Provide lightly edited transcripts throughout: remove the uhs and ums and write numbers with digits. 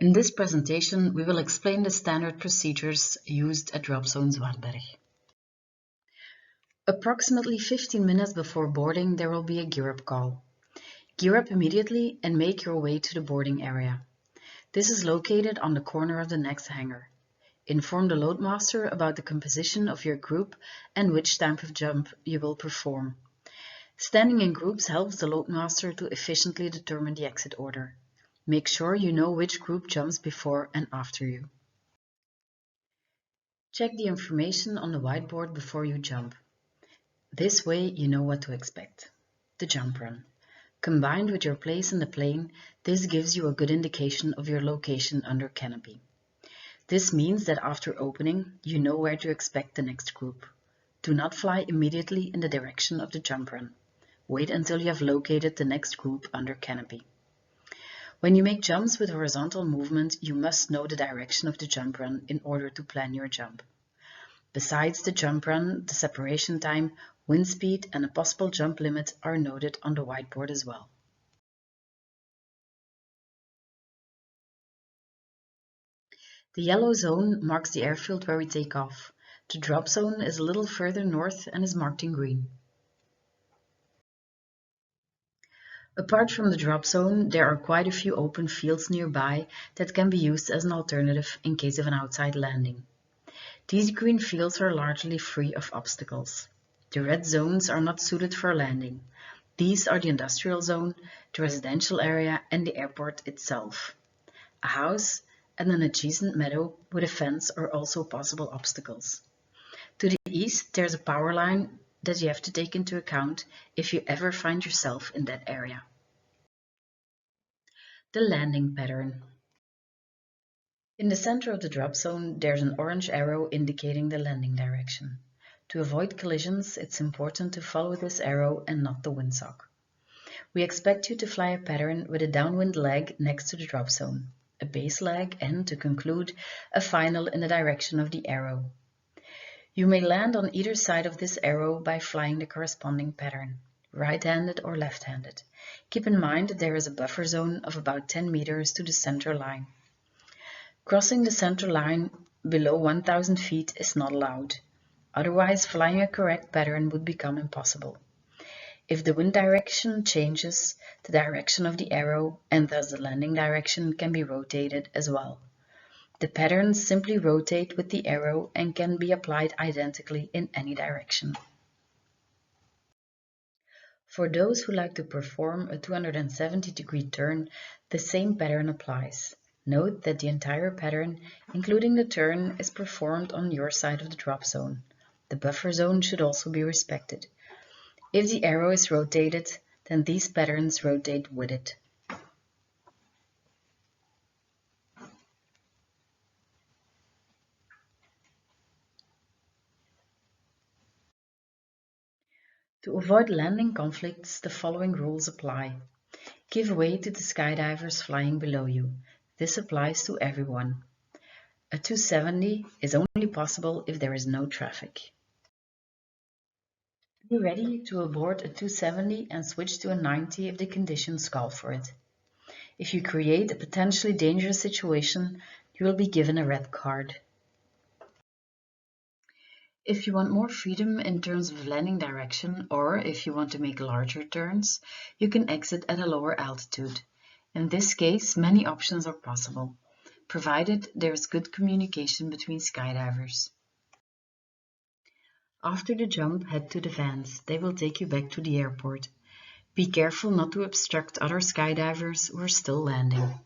In this presentation, we will explain the standard procedures used at Dropzone Zwartberg. Approximately 15 minutes before boarding, there will be a gear up call. Gear up immediately and make your way to the boarding area. This is located on the corner of the next hangar. Inform the loadmaster about the composition of your group and which type of jump you will perform. Standing in groups helps the loadmaster to efficiently determine the exit order. Make sure you know which group jumps before and after you. Check the information on the whiteboard before you jump. This way you know what to expect. The jump run. Combined with your place in the plane, this gives you a good indication of your location under canopy. This means that after opening, you know where to expect the next group. Do not fly immediately in the direction of the jump run. Wait until you have located the next group under canopy. When you make jumps with horizontal movement, you must know the direction of the jump run in order to plan your jump. Besides the jump run, the separation time, wind speed and a possible jump limit are noted on the whiteboard as well. The yellow zone marks the airfield where we take off. The drop zone is a little further north and is marked in green. Apart from the drop zone, there are quite a few open fields nearby that can be used as an alternative in case of an outside landing. These green fields are largely free of obstacles. The red zones are not suited for landing. These are the industrial zone, the residential area and the airport itself. A house and an adjacent meadow with a fence are also possible obstacles. To the east, there's a power line that you have to take into account if you ever find yourself in that area. The landing pattern. In the center of the drop zone, there's an orange arrow indicating the landing direction. To avoid collisions, it's important to follow this arrow and not the windsock. We expect you to fly a pattern with a downwind leg next to the drop zone, a base leg, and, to conclude, a final in the direction of the arrow. You may land on either side of this arrow by flying the corresponding pattern, right-handed or left-handed. Keep in mind that there is a buffer zone of about 10 meters to the center line. Crossing the center line below 1,000 feet is not allowed. Otherwise, flying a correct pattern would become impossible. If the wind direction changes, the direction of the arrow and thus the landing direction can be rotated as well. The patterns simply rotate with the arrow and can be applied identically in any direction. For those who like to perform a 270-degree turn, the same pattern applies. Note that the entire pattern, including the turn, is performed on your side of the drop zone. The buffer zone should also be respected. If the arrow is rotated, then these patterns rotate with it. To avoid landing conflicts, the following rules apply. Give way to the skydivers flying below you. This applies to everyone. A 270 is only possible if there is no traffic. Be ready to abort a 270 and switch to a 90 if the conditions call for it. If you create a potentially dangerous situation, you will be given a red card. If you want more freedom in terms of landing direction, or if you want to make larger turns, you can exit at a lower altitude. In this case, many options are possible, provided there is good communication between skydivers. After the jump, head to the vans. They will take you back to the airport. Be careful not to obstruct other skydivers who are still landing.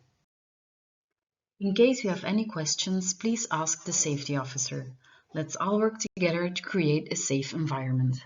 In case you have any questions, please ask the safety officer. Let's all work together to create a safe environment.